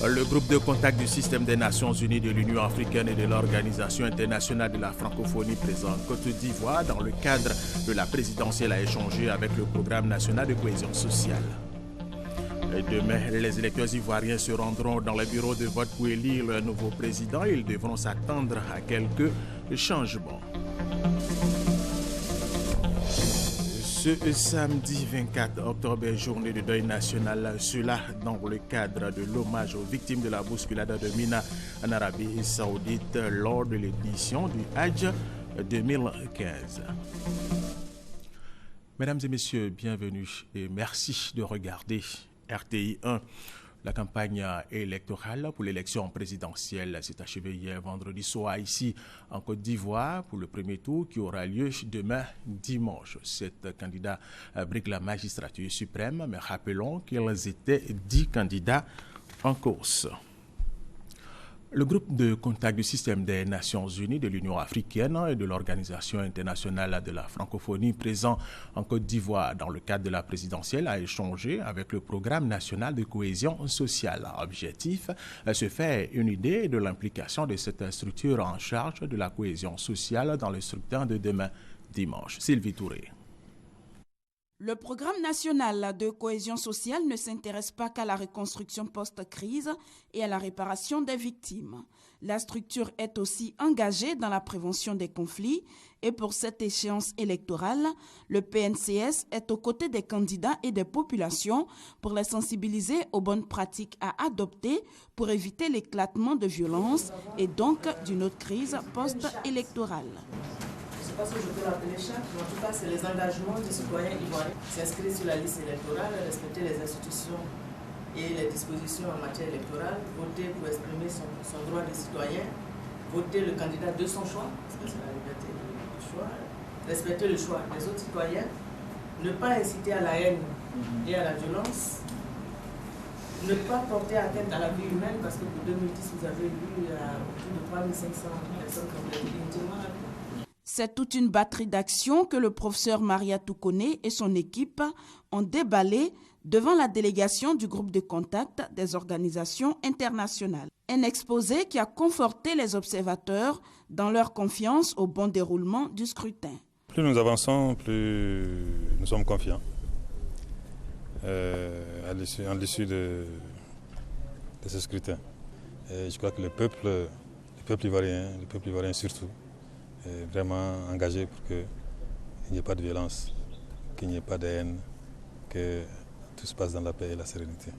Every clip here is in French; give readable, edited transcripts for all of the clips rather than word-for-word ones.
Le groupe de contact du système des Nations Unies, de l'Union africaine et de l'Organisation internationale de la francophonie présent en Côte d'Ivoire dans le cadre de la présidentielle a échangé avec le programme national de cohésion sociale. Et demain, les électeurs ivoiriens se rendront dans les bureaux de vote pour élire le nouveau président. Ils devront s'attendre à quelques changements. Ce samedi 24 octobre est journée de deuil national, cela dans le cadre de l'hommage aux victimes de la bousculade de Mina en Arabie Saoudite lors de l'édition du Hajj 2015. Mesdames et messieurs, bienvenue et merci de regarder RTI 1. La campagne électorale pour l'élection présidentielle s'est achevée hier vendredi soir ici en Côte d'Ivoire pour le premier tour qui aura lieu demain dimanche. 7 candidats briquent la magistrature suprême, mais rappelons qu'ils étaient 10 candidats en course. Le groupe de contact du système des Nations Unies, de l'Union africaine et de l'Organisation internationale de la francophonie présent en Côte d'Ivoire dans le cadre de la présidentielle a échangé avec le programme national de cohésion sociale. Objectif, se faire une idée de l'implication de cette structure en charge de la cohésion sociale dans le scrutin de demain dimanche. Sylvie Touré. Le programme national de cohésion sociale ne s'intéresse pas qu'à la reconstruction post-crise et à la réparation des victimes. La structure est aussi engagée dans la prévention des conflits et pour cette échéance électorale, le PNCS est aux côtés des candidats et des populations pour les sensibiliser aux bonnes pratiques à adopter pour éviter l'éclatement de violences et donc d'une autre crise post-électorale. Je ne sais pas si je peux l'appeler chaque, mais en tout cas, c'est les engagements des citoyens ivoiriens. S'inscrire sur la liste électorale, respecter les institutions et les dispositions en matière électorale, voter pour exprimer son droit de citoyen, voter le candidat de son choix, parce que c'est la liberté du choix, respecter le choix des autres citoyens, ne pas inciter à la haine et à la violence, ne pas porter atteinte à la vie humaine, parce que pour 2010, vous avez eu autour de 3500 personnes qui ont été inutilement arrêtées. C'est toute une batterie d'actions que le professeur Maria Toukoné et son équipe ont déballé devant la délégation du groupe de contact des organisations internationales. Un exposé qui a conforté les observateurs dans leur confiance au bon déroulement du scrutin. Plus nous avançons, plus nous sommes confiants à l'issue de ce scrutin. Et je crois que le peuple ivoirien surtout, est vraiment engagé pour qu'il n'y ait pas de violence, qu'il n'y ait pas de haine, que tout se passe dans la paix et la sérénité.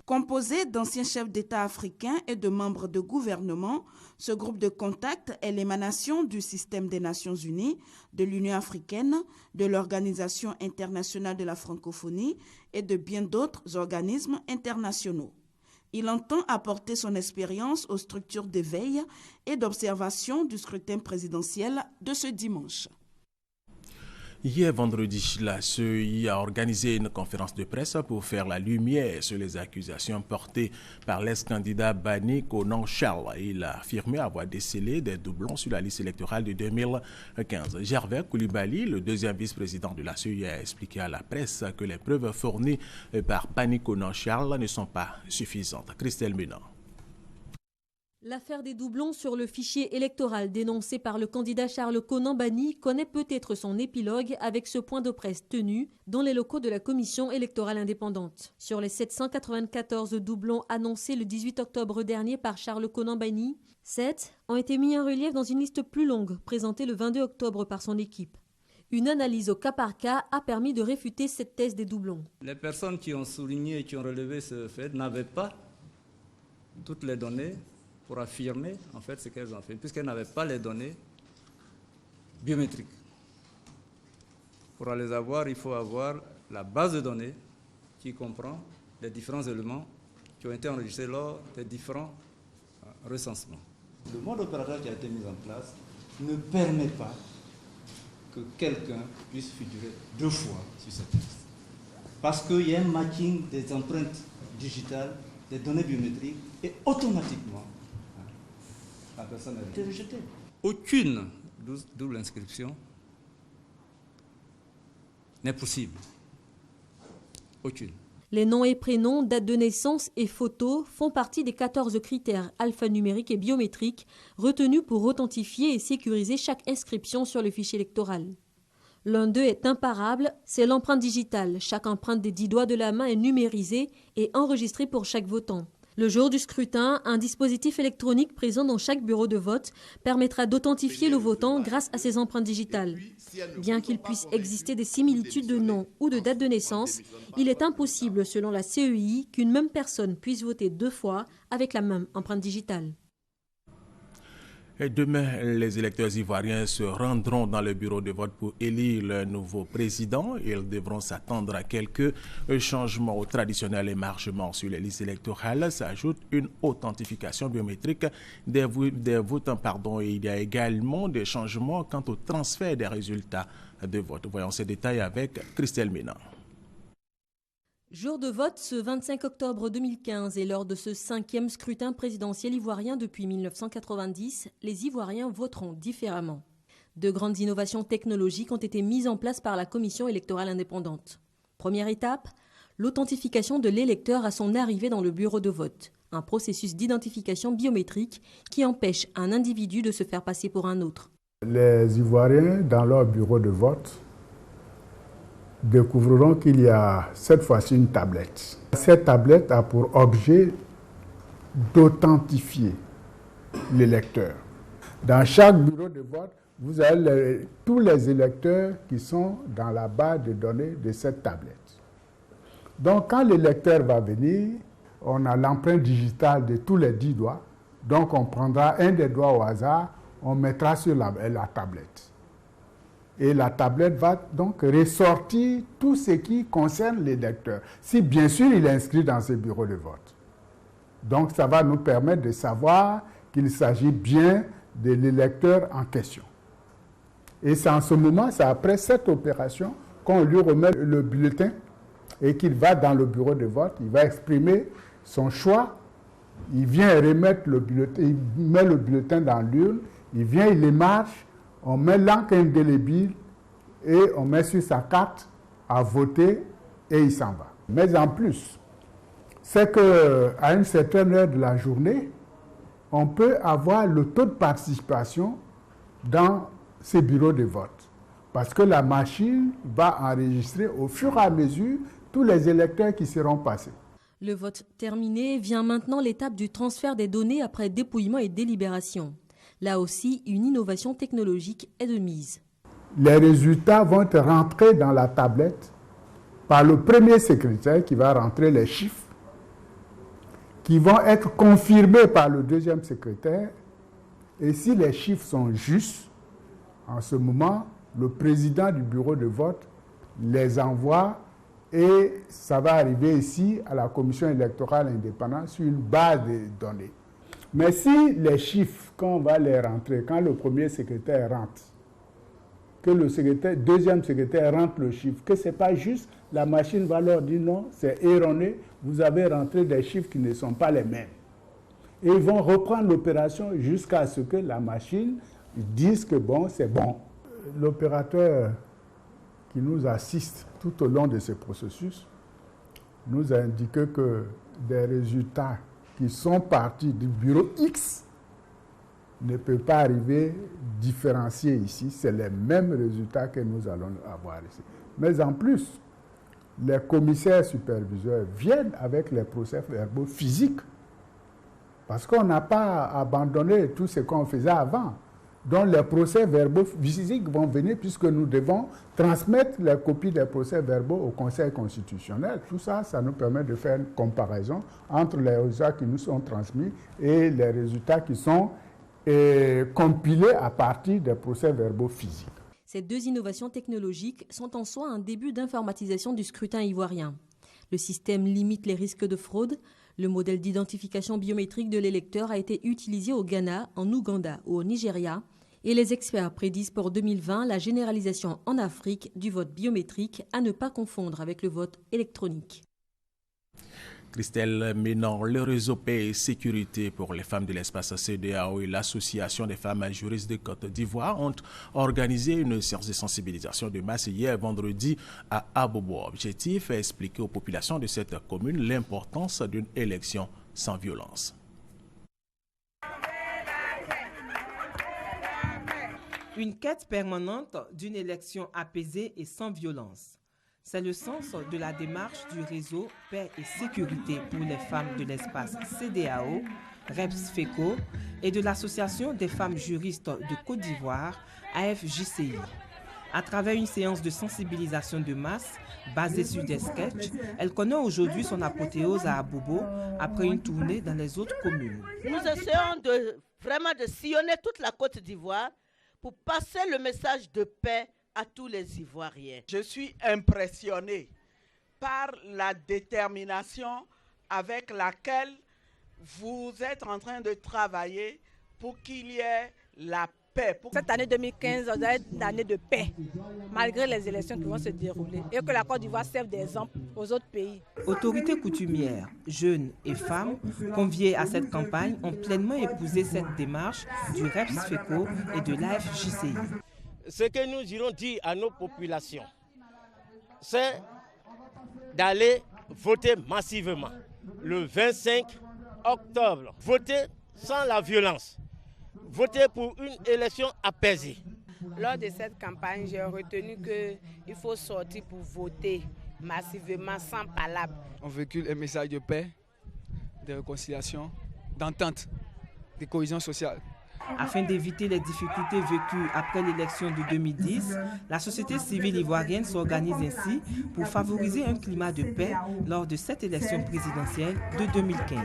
Composé d'anciens chefs d'État africains et de membres de gouvernement, ce groupe de contact est l'émanation du système des Nations Unies, de l'Union africaine, de l'Organisation internationale de la francophonie et de bien d'autres organismes internationaux. Il entend apporter son expérience aux structures de veille et d'observation du scrutin présidentiel de ce dimanche. Hier vendredi, la CEI a organisé une conférence de presse pour faire la lumière sur les accusations portées par l'ex-candidat Bani Konan Charles. Il a affirmé avoir décelé des doublons sur la liste électorale de 2015. Gervais Koulibaly, le deuxième vice-président de la CEI, a expliqué à la presse que les preuves fournies par Bani Konan Charles ne sont pas suffisantes. Christelle Ménan. L'affaire des doublons sur le fichier électoral dénoncé par le candidat Charles Konan Bani connaît peut-être son épilogue avec ce point de presse tenu dans les locaux de la commission électorale indépendante. Sur les 794 doublons annoncés le 18 octobre dernier par Charles Konan Bani, 7 ont été mis en relief dans une liste plus longue présentée le 22 octobre par son équipe. Une analyse au cas par cas a permis de réfuter cette thèse des doublons. Les personnes qui ont souligné et qui ont relevé ce fait n'avaient pas toutes les données pour affirmer en fait ce qu'elles ont fait, puisqu'elles n'avaient pas les données biométriques. Pour les avoir, il faut avoir la base de données qui comprend les différents éléments qui ont été enregistrés lors des différents recensements. Le mode opératoire qui a été mis en place ne permet pas que quelqu'un puisse figurer deux fois sur cette liste. Parce qu'il y a un matching des empreintes digitales, des données biométriques, et automatiquement, la personne a été rejetée. Aucune double inscription n'est possible. Aucune. Les noms et prénoms, date de naissance et photos font partie des 14 critères alphanumériques et biométriques retenus pour authentifier et sécuriser chaque inscription sur le fichier électoral. L'un d'eux est imparable, c'est l'empreinte digitale. Chaque empreinte des 10 doigts de la main est numérisée et enregistrée pour chaque votant. Le jour du scrutin, un dispositif électronique présent dans chaque bureau de vote permettra d'authentifier le votant grâce à ses empreintes digitales. Bien qu'il puisse exister des similitudes de nom ou de date de naissance, il est impossible, selon la CEI, qu'une même personne puisse voter 2 fois avec la même empreinte digitale. Et demain, les électeurs ivoiriens se rendront dans le bureau de vote pour élire le nouveau président. Ils devront s'attendre à quelques changements au traditionnel émargement sur les listes électorales. S'ajoute une authentification biométrique des votants. Et il y a également des changements quant au transfert des résultats de vote. Voyons ces détails avec Christelle Ménan. Jour de vote ce 25 octobre 2015 et lors de ce 5e scrutin présidentiel ivoirien depuis 1990, les Ivoiriens voteront différemment. De grandes innovations technologiques ont été mises en place par la Commission électorale indépendante. Première étape, l'authentification de l'électeur à son arrivée dans le bureau de vote, un processus d'identification biométrique qui empêche un individu de se faire passer pour un autre. Les Ivoiriens, dans leur bureau de vote, découvriront qu'il y a cette fois-ci une tablette. Cette tablette a pour objet d'authentifier l'électeur. Dans chaque bureau de vote, vous avez tous les électeurs qui sont dans la base de données de cette tablette. Donc, quand l'électeur va venir, on a l'empreinte digitale de tous les 10 doigts. Donc, on prendra un des doigts au hasard, on mettra sur la tablette. Et la tablette va donc ressortir tout ce qui concerne l'électeur, si bien sûr il est inscrit dans ce bureau de vote. Donc ça va nous permettre de savoir qu'il s'agit bien de l'électeur en question. Et c'est en ce moment, c'est après cette opération qu'on lui remet le bulletin et qu'il va dans le bureau de vote, il va exprimer son choix, il vient remettre le bulletin, il met le bulletin dans l'urne, il vient, il émarge, on met l'encre indélébile et on met sur sa carte à voter et il s'en va. Mais en plus, c'est qu'à une certaine heure de la journée, on peut avoir le taux de participation dans ces bureaux de vote. Parce que la machine va enregistrer au fur et à mesure tous les électeurs qui seront passés. Le vote terminé, vient maintenant l'étape du transfert des données après dépouillement et délibération. Là aussi, une innovation technologique est de mise. Les résultats vont être rentrés dans la tablette par le premier secrétaire qui va rentrer les chiffres, qui vont être confirmés par le deuxième secrétaire. Et si les chiffres sont justes, en ce moment, le président du bureau de vote les envoie et ça va arriver ici à la commission électorale indépendante sur une base de données. Mais si les chiffres, quand on va les rentrer, quand le premier secrétaire rentre, que le deuxième secrétaire rentre le chiffre, que ce n'est pas juste, la machine va leur dire non, c'est erroné, vous avez rentré des chiffres qui ne sont pas les mêmes. Et ils vont reprendre l'opération jusqu'à ce que la machine dise que bon, c'est bon. L'opérateur qui nous assiste tout au long de ce processus nous a indiqué que des résultats qui sont partis du bureau X ne peuvent pas arriver différenciés ici. C'est les mêmes résultats que nous allons avoir ici. Mais en plus, les commissaires superviseurs viennent avec les procès-verbaux physiques parce qu'on n'a pas abandonné tout ce qu'on faisait avant. Donc les procès-verbaux physiques vont venir puisque nous devons transmettre les copies des procès-verbaux au Conseil constitutionnel. Tout ça, ça nous permet de faire une comparaison entre les résultats qui nous sont transmis et les résultats qui sont compilés à partir des procès-verbaux physiques. Ces deux innovations technologiques sont en soi un début d'informatisation du scrutin ivoirien. Le système limite les risques de fraude. Le modèle d'identification biométrique de l'électeur a été utilisé au Ghana, en Ouganda ou au Nigeria. Et les experts prédisent pour 2020 la généralisation en Afrique du vote biométrique à ne pas confondre avec le vote électronique. Christelle Ménan, le réseau Paix et Sécurité pour les femmes de l'espace CEDEAO et l'Association des femmes juristes de Côte d'Ivoire ont organisé une séance de sensibilisation de masse hier vendredi à Abobo. Objectif est expliquer aux populations de cette commune l'importance d'une élection sans violence. Une quête permanente d'une élection apaisée et sans violence. C'est le sens de la démarche du réseau Paix et Sécurité pour les femmes de l'espace CEDEAO, REPS-FECO, et de l'Association des femmes juristes de Côte d'Ivoire, AFJCI. À travers une séance de sensibilisation de masse basée sur des sketchs, elle connaît aujourd'hui son apothéose à Abobo après une tournée dans les autres communes. Nous essayons vraiment de sillonner toute la Côte d'Ivoire pour passer le message de paix à tous les Ivoiriens. Je suis impressionné par la détermination avec laquelle vous êtes en train de travailler pour qu'il y ait la paix. Cette année 2015 doit être une année de paix, malgré les élections qui vont se dérouler, et que la Côte d'Ivoire serve d'exemple aux autres pays. Autorités coutumières, jeunes et femmes conviées à cette campagne ont pleinement épousé cette démarche du REPS-FECO et de l'AFJCI. Ce que nous irons dire à nos populations, c'est d'aller voter massivement le 25 octobre. Voter sans la violence. Voter pour une élection apaisée. Lors de cette campagne, j'ai retenu qu'il faut sortir pour voter massivement, sans palabres. On véhicule un message de paix, de réconciliation, d'entente, de cohésion sociale. Afin d'éviter les difficultés vécues après l'élection de 2010, la société civile ivoirienne s'organise ainsi pour favoriser un climat de paix lors de cette élection présidentielle de 2015.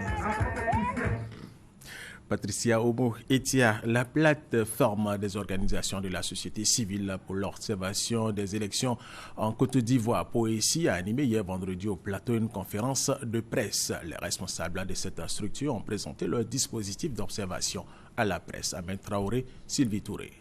Patricia Omo-Etia, la plateforme des organisations de la société civile pour l'observation des élections en Côte d'Ivoire, Poésie, a animé hier vendredi au plateau une conférence de presse. Les responsables de cette structure ont présenté leur dispositif d'observation à la presse. Ahmed Traoré, Sylvie Touré.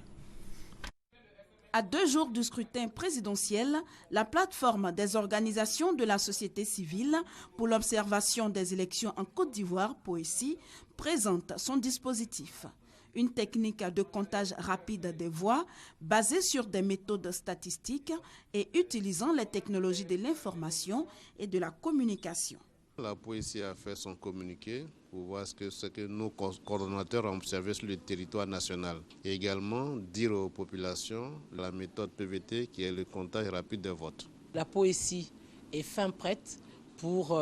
À 2 jours du scrutin présidentiel, la plateforme des organisations de la société civile pour l'observation des élections en Côte d'Ivoire, Poésie, présente son dispositif. Une technique de comptage rapide des voix basée sur des méthodes statistiques et utilisant les technologies de l'information et de la communication. La Poésie a fait son communiqué pour voir ce que nos coordonnateurs ont observé sur le territoire national. Et également dire aux populations la méthode PVT qui est le comptage rapide des votes. La Poésie est fin prête pour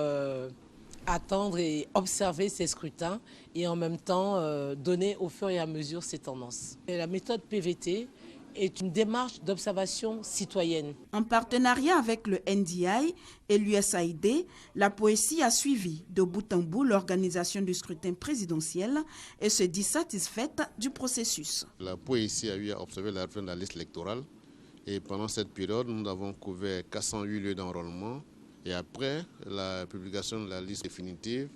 attendre et observer ces scrutins et en même temps donner au fur et à mesure ces tendances. Et la méthode PVT est une démarche d'observation citoyenne. En partenariat avec le NDI et l'USAID, la Poésie a suivi de bout en bout l'organisation du scrutin présidentiel et se dit satisfaite du processus. La Poésie a eu à observer la fin de la liste électorale et pendant cette période, nous avons couvert 408 lieux d'enrôlement et après la publication de la liste définitive,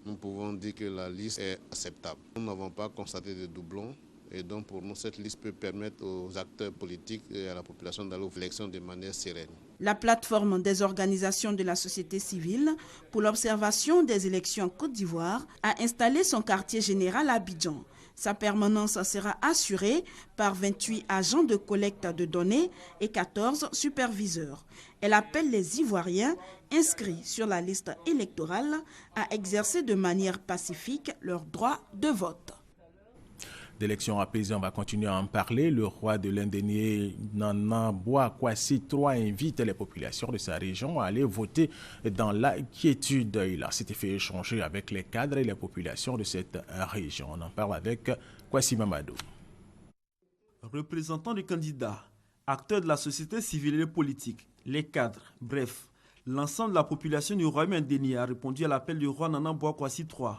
nous pouvons dire que la liste est acceptable. Nous n'avons pas constaté de doublons. Et donc pour nous, cette liste peut permettre aux acteurs politiques et à la population d'aller aux élections de manière sereine. La plateforme des organisations de la société civile pour l'observation des élections en Côte d'Ivoire a installé son quartier général à Abidjan. Sa permanence sera assurée par 28 agents de collecte de données et 14 superviseurs. Elle appelle les Ivoiriens inscrits sur la liste électorale à exercer de manière pacifique leur droit de vote. D'élections apaisées, on va continuer à en parler. Le roi de l'Indénié, Nana Boakwasi III, invite les populations de sa région à aller voter dans la quiétude. Il a s'était fait échanger avec les cadres et les populations de cette région. On en parle avec Kwasi Mamadou. Représentants du candidat, acteurs de la société civile et politique, les cadres, bref, l'ensemble de la population du royaume indénié a répondu à l'appel du roi Nana Boakwasi III.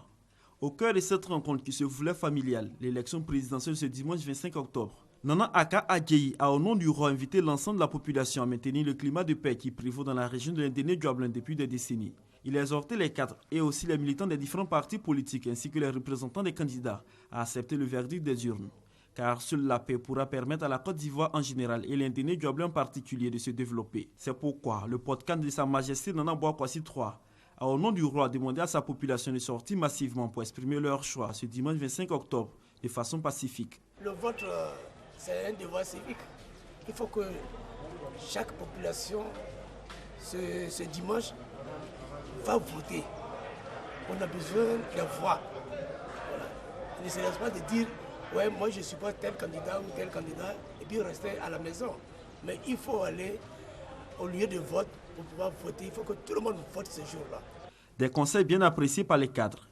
Au cœur de cette rencontre qui se voulait familiale, l'élection présidentielle ce dimanche 25 octobre, Nana Aka Adjeyi a au nom du roi invité l'ensemble de la population à maintenir le climat de paix qui prévaut dans la région de l'Indénié-Djuablin depuis des décennies. Il a exhorté les cadres et aussi les militants des différents partis politiques ainsi que les représentants des candidats à accepter le verdict des urnes. Car seule la paix pourra permettre à la Côte d'Ivoire en général et l'Indénié-Djuablin en particulier de se développer. C'est pourquoi le porte-canne de Sa Majesté Nana Boakwasi III a au nom du roi demandé à sa population de sortir massivement pour exprimer leur choix ce dimanche 25 octobre de façon pacifique. Le vote, c'est un devoir civique. Il faut que chaque population, ce dimanche, va voter. On a besoin de voix. Voilà. Il ne s'agit pas de dire, ouais, moi je supporte tel candidat ou tel candidat, et puis rester à la maison. Mais il faut aller au lieu de vote pour pouvoir voter. Il faut que tout le monde vote ce jour-là. Des conseils bien appréciés par les cadres.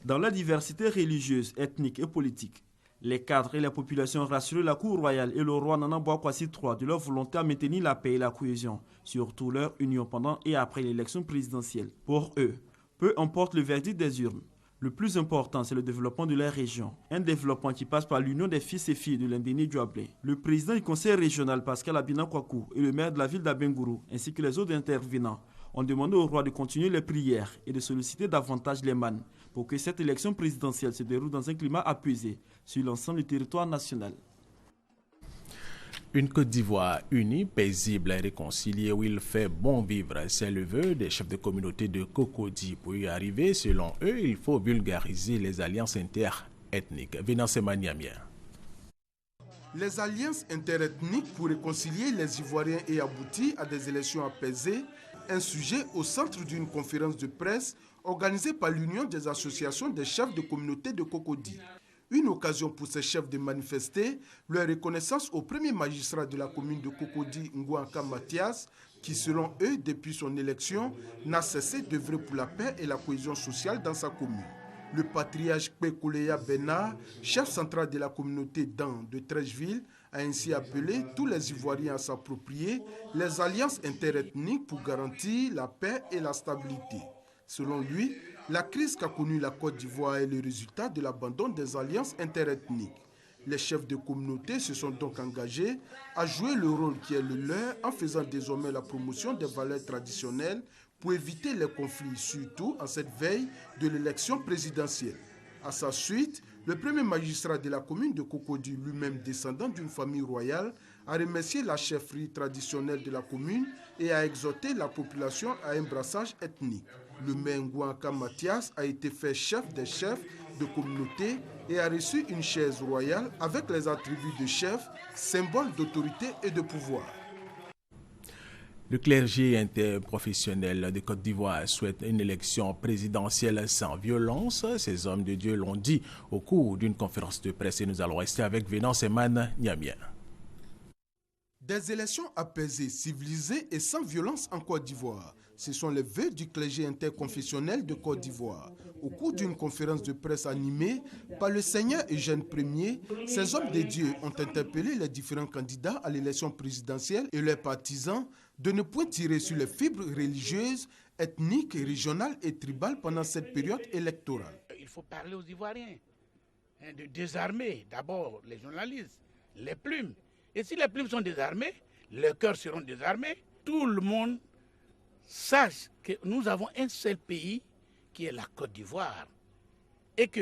Dans la diversité religieuse, ethnique et politique, les cadres et la population rassurent la cour royale et le roi Nana Bouakwasi III de leur volonté à maintenir la paix et la cohésion, surtout leur union pendant et après l'élection présidentielle. Pour eux, peu importe le verdict des urnes, le plus important, c'est le développement de la région. Un développement qui passe par l'union des fils et filles de l'Indéni Douablé. Le président du conseil régional, Pascal Abina Kwaku, et le maire de la ville d'Abengourou, ainsi que les autres intervenants, ont demandé au roi de continuer les prières et de solliciter davantage les mannes pour que cette élection présidentielle se déroule dans un climat apaisé sur l'ensemble du territoire national. Une Côte d'Ivoire unie, paisible et réconciliée où il fait bon vivre, c'est le vœu des chefs de communauté de Cocody. Pour y arriver, selon eux, il faut vulgariser les alliances interethniques. Venance Maniamien. Les alliances interethniques pour réconcilier les Ivoiriens et aboutir à des élections apaisées, un sujet au centre d'une conférence de presse organisée par l'Union des associations des chefs de communauté de Cocody. Une occasion pour ces chefs de manifester leur reconnaissance au premier magistrat de la commune de Cocody, Ngouanka Mathias, qui selon eux, depuis son élection, n'a cessé d'œuvrer pour la paix et la cohésion sociale dans sa commune. Le patriarche Kouleya Bernard, chef central de la communauté d'An de Trècheville, a ainsi appelé tous les Ivoiriens à s'approprier les alliances interethniques pour garantir la paix et la stabilité. Selon lui, la crise qu'a connue la Côte d'Ivoire est le résultat de l'abandon des alliances interethniques. Les chefs de communauté se sont donc engagés à jouer le rôle qui est le leur en faisant désormais la promotion des valeurs traditionnelles pour éviter les conflits, surtout en cette veille de l'élection présidentielle. À sa suite, le premier magistrat de la commune de Cocody, lui-même descendant d'une famille royale, a remercié la chefferie traditionnelle de la commune et a exhorté la population à un brassage ethnique. Le maire Ngouanka Mathias a été fait chef des chefs de communauté et a reçu une chaise royale avec les attributs de chef, symbole d'autorité et de pouvoir. Le clergé interprofessionnel de Côte d'Ivoire souhaite une élection présidentielle sans violence. Ces hommes de Dieu l'ont dit au cours d'une conférence de presse et nous allons rester avec Venance Eman Niamien. Des élections apaisées, civilisées et sans violence en Côte d'Ivoire. Ce sont les vœux du clergé interconfessionnel de Côte d'Ivoire. Au cours d'une conférence de presse animée par le Seigneur Eugène Ier, ces hommes de Dieu ont interpellé les différents candidats à l'élection présidentielle et leurs partisans de ne point tirer sur les fibres religieuses, ethniques, régionales et tribales pendant cette période électorale. Il faut parler aux Ivoiriens, de désarmer d'abord les journalistes, les plumes. Et si les plumes sont désarmées, leurs cœurs seront désarmés. Tout le monde sache que nous avons un seul pays qui est la Côte d'Ivoire et que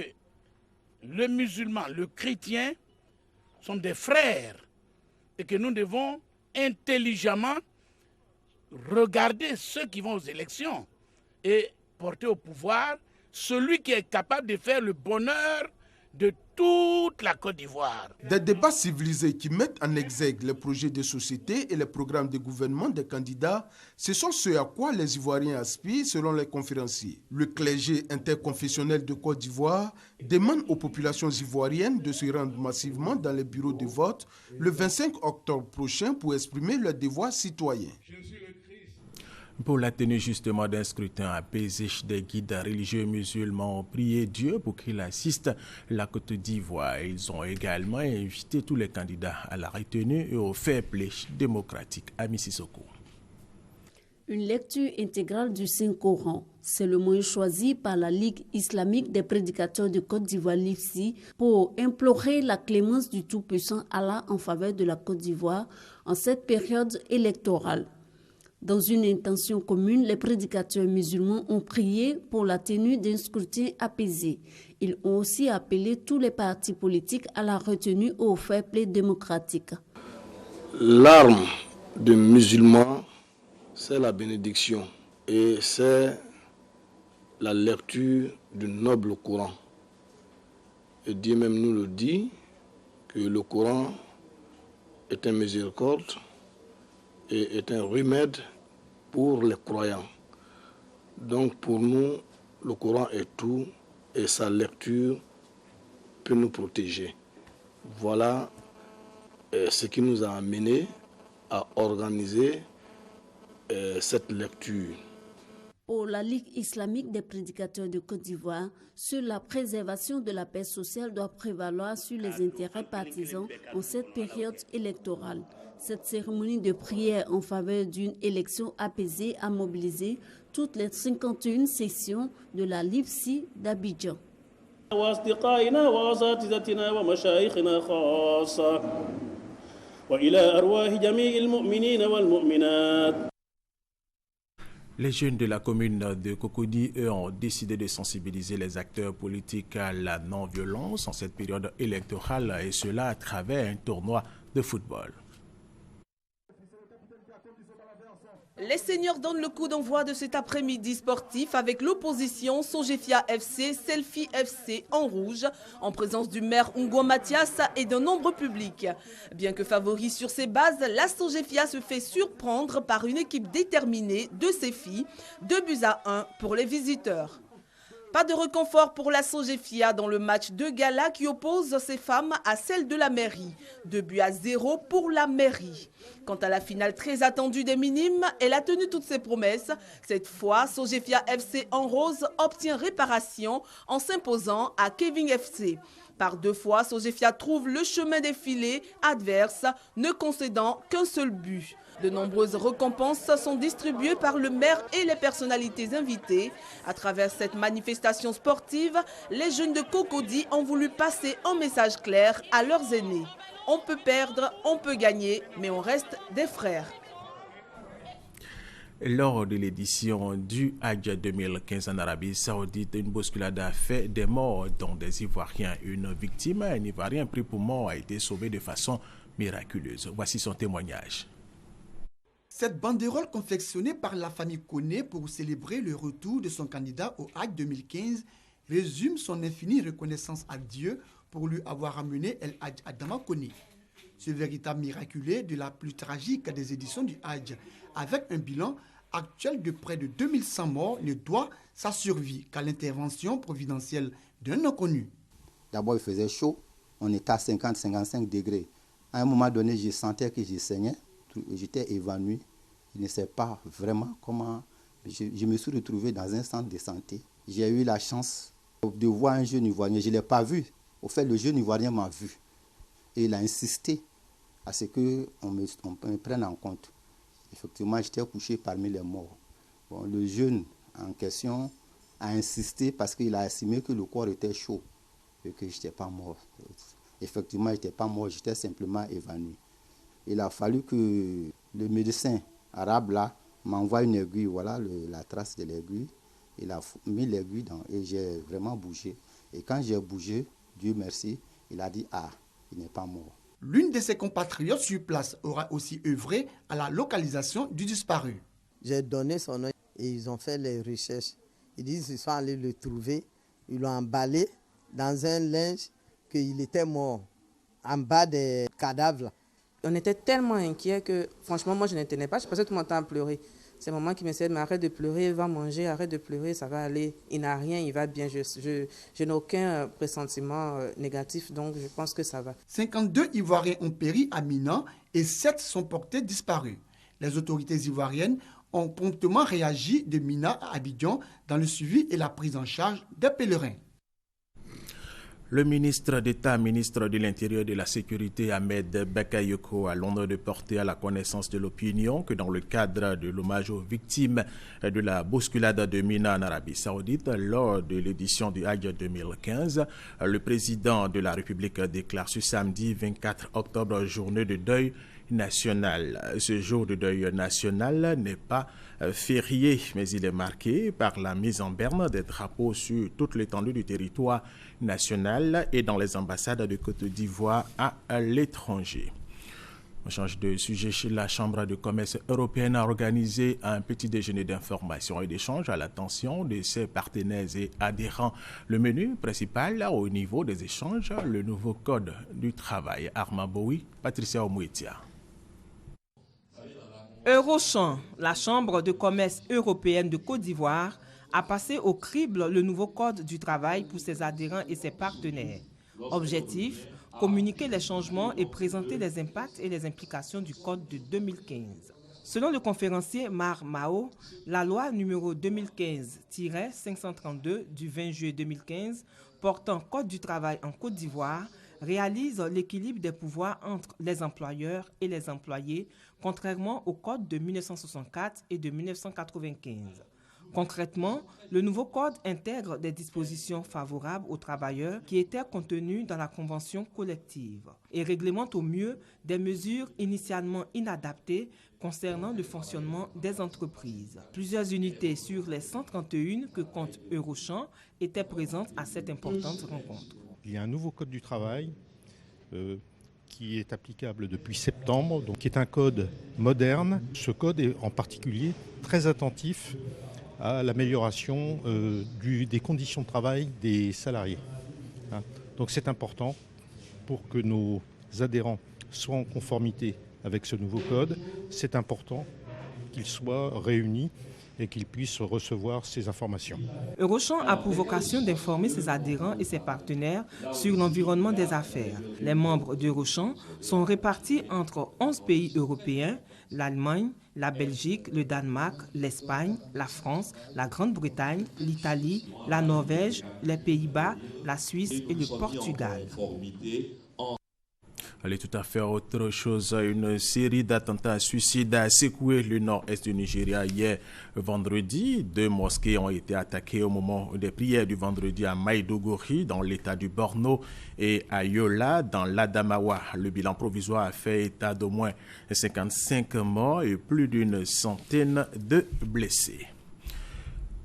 le musulman, le chrétien sont des frères et que nous devons intelligemment regarder ceux qui vont aux élections et porter au pouvoir celui qui est capable de faire le bonheur de toute la Côte d'Ivoire. Des débats civilisés qui mettent en exergue les projets de société et les programmes de gouvernement des candidats, ce sont ce à quoi les Ivoiriens aspirent selon les conférenciers. Le clergé interconfessionnel de Côte d'Ivoire demande aux populations ivoiriennes de se rendre massivement dans les bureaux de vote le 25 octobre prochain pour exprimer leurs devoirs citoyens. Pour la tenue justement d'un scrutin apaisé, des guides religieux musulmans ont prié Dieu pour qu'il assiste la Côte d'Ivoire. Ils ont également invité tous les candidats à la retenue et au fair play démocratique. Ami Sissoko. Une lecture intégrale du Saint-Coran, c'est le moyen choisi par la Ligue islamique des prédicateurs de Côte d'Ivoire, l'IFSI, pour implorer la clémence du Tout-Puissant Allah en faveur de la Côte d'Ivoire en cette période électorale. Dans une intention commune, les prédicateurs musulmans ont prié pour la tenue d'un scrutin apaisé. Ils ont aussi appelé tous les partis politiques à la retenue au fair play démocratique. L'arme du musulman, c'est la bénédiction et c'est la lecture du noble Coran. Et Dieu même nous le dit, que le Coran est un miséricorde et est un remède pour les croyants. Donc pour nous, le Coran est tout et sa lecture peut nous protéger. Voilà ce qui nous a amené à organiser cette lecture. Pour la Ligue islamique des prédicateurs de Côte d'Ivoire, seule la préservation de la paix sociale doit prévaloir sur les intérêts partisans en cette période électorale. Cette cérémonie de prière en faveur d'une élection apaisée a mobilisé toutes les 51 sessions de la LIFSI d'Abidjan. Les jeunes de la commune de Cocody, eux, ont décidé de sensibiliser les acteurs politiques à la non-violence en cette période électorale, et cela à travers un tournoi de football. Les seniors donnent le coup d'envoi de cet après-midi sportif avec l'opposition Sogefia FC, Selfie FC en rouge, en présence du maire Ungo Mathias et de nombreux publics. Bien que favori sur ses bases, la Sogefia se fait surprendre par une équipe déterminée de ses filles, 2-1 pour les visiteurs. Pas de réconfort pour la Sogefia dans le match de gala qui oppose ses femmes à celles de la mairie. 2-0 pour la mairie. Quant à la finale très attendue des minimes, elle a tenu toutes ses promesses. Cette fois, Sogefia FC en rose obtient réparation en s'imposant à Kevin FC. Par 2 fois, Sogefia trouve le chemin des filets adverses, ne concédant qu'un seul but. De nombreuses récompenses sont distribuées par le maire et les personnalités invitées. À travers cette manifestation sportive, les jeunes de Cocody ont voulu passer un message clair à leurs aînés. On peut perdre, on peut gagner, mais on reste des frères. Lors de l'édition du Hajj 2015 en Arabie Saoudite, une bousculade a fait des morts, dont des Ivoiriens. Une victime, un Ivoirien pris pour mort, a été sauvé de façon miraculeuse. Voici son témoignage. Cette banderole confectionnée par la famille Koné pour célébrer le retour de son candidat au Hajj 2015 résume son infinie reconnaissance à Dieu pour lui avoir amené El Hadj Adama Koné. Ce véritable miraculé de la plus tragique des éditions du Hajj, avec un bilan actuel de près de 2100 morts, ne doit sa survie qu'à l'intervention providentielle d'un inconnu. D'abord, il faisait chaud, on était à 50-55 degrés. À un moment donné, je sentais que je saignais. J'étais évanoui, je ne sais pas vraiment comment. Je me suis retrouvé dans un centre de santé. J'ai eu la chance de voir un jeune Ivoirien. Je ne l'ai pas vu. Au fait, le jeune Ivoirien m'a vu. Et il a insisté à ce qu'on me prenne en compte. Effectivement, j'étais couché parmi les morts. Bon, le jeune en question a insisté parce qu'il a estimé que le corps était chaud et que je n'étais pas mort. Effectivement, je n'étais pas mort, j'étais simplement évanoui. Il a fallu que le médecin arabe là m'envoie une aiguille, voilà la trace de l'aiguille. Il a mis l'aiguille et j'ai vraiment bougé. Et quand j'ai bougé, Dieu merci, il a dit « Ah, il n'est pas mort ». L'une de ses compatriotes sur place aura aussi œuvré à la localisation du disparu. J'ai donné son nom et ils ont fait les recherches. Ils disent qu'ils sont allés le trouver. Ils l'ont emballé dans un linge qu'il était mort, en bas des cadavres. On était tellement inquiets que, franchement, moi, je ne tenais pas. Je passais tout mon temps à pleurer. C'est maman qui me disait, mais arrête de pleurer, va manger, arrête de pleurer, ça va aller. Il n'a rien, il va bien. Je n'ai aucun pressentiment négatif, donc je pense que ça va. 52 Ivoiriens ont péri à Mina et 7 sont portés disparus. Les autorités ivoiriennes ont promptement réagi de Mina à Abidjan dans le suivi et la prise en charge des pèlerins. Le ministre d'État, ministre de l'Intérieur et de la Sécurité, Ahmed Bakayoko, a l'honneur de porter à la connaissance de l'opinion que dans le cadre de l'hommage aux victimes de la bousculade de Mina en Arabie Saoudite, lors de l'édition du Hajj 2015, le président de la République déclare ce samedi 24 octobre journée de deuil national. Ce jour de deuil national n'est pas férié, mais il est marqué par la mise en berne des drapeaux sur toute l'étendue du territoire national et dans les ambassades de Côte d'Ivoire à l'étranger. On change de sujet. La Chambre de commerce européenne a organisé un petit déjeuner d'information et d'échange à l'attention de ses partenaires et adhérents. Le menu principal au niveau des échanges, le nouveau code du travail. Armand Boui, Patricia Omouetia. Eurochamp, la Chambre de commerce européenne de Côte d'Ivoire, a passé au crible le nouveau code du travail pour ses adhérents et ses partenaires. Objectif, communiquer les changements et présenter les impacts et les implications du code de 2015. Selon le conférencier Mar Mao, la loi numéro 2015-532 du 20 juillet 2015 portant code du travail en Côte d'Ivoire réalise l'équilibre des pouvoirs entre les employeurs et les employés, contrairement au code de 1964 et de 1995. Concrètement, le nouveau code intègre des dispositions favorables aux travailleurs qui étaient contenues dans la convention collective et réglemente au mieux des mesures initialement inadaptées concernant le fonctionnement des entreprises. Plusieurs unités sur les 131 que compte Eurochamp étaient présentes à cette importante rencontre. Il y a un nouveau code du travail qui est applicable depuis septembre, donc qui est un code moderne. Ce code est en particulier très attentif à l'amélioration des conditions de travail des salariés. Donc c'est important pour que nos adhérents soient en conformité avec ce nouveau code. C'est important qu'ils soient réunis et qu'ils puissent recevoir ces informations. Eurochamp a pour vocation d'informer ses adhérents et ses partenaires sur l'environnement des affaires. Les membres d'Eurochamp sont répartis entre 11 pays européens, l'Allemagne, la Belgique, le Danemark, l'Espagne, la France, la Grande-Bretagne, l'Italie, la Norvège, les Pays-Bas, la Suisse et le Portugal. Allez, tout à fait autre chose. Une série d'attentats suicides a secoué le nord-est du Nigeria hier vendredi. 2 mosquées ont été attaquées au moment des prières du vendredi à Maiduguri, dans l'état du Borno, et à Yola, dans l'Adamawa. Le bilan provisoire a fait état d'au moins 55 morts et plus d'une centaine de blessés.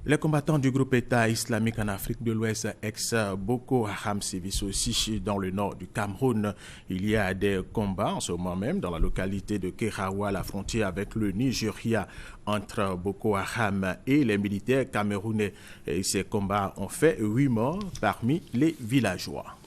Les combattants du groupe État islamique en Afrique de l'Ouest, ex-Boko Haram, sévissent aussi dans le nord du Cameroun. Il y a des combats en ce moment même dans la localité de Kerawa, la frontière avec le Nigeria, entre Boko Haram et les militaires camerounais. Et ces combats ont fait 8 morts parmi les villageois.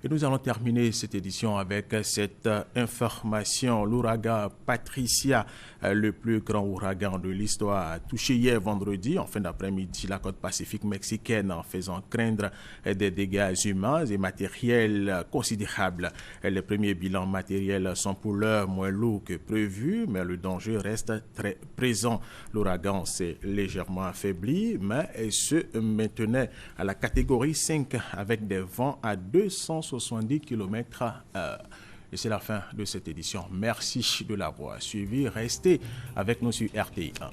Et nous allons terminer cette édition avec cette information. L'ouragan Patricia, le plus grand ouragan de l'histoire, a touché hier vendredi, en fin d'après-midi, la côte pacifique mexicaine, en faisant craindre des dégâts humains et matériels considérables. Les premiers bilans matériels sont pour l'heure moins lourds que prévu, mais le danger reste très présent. L'ouragan s'est légèrement affaibli, mais se maintenait à la catégorie 5 avec des vents à 270 km/h. Et c'est la fin de cette édition. Merci de l'avoir suivi. Restez avec nous sur RTI 1.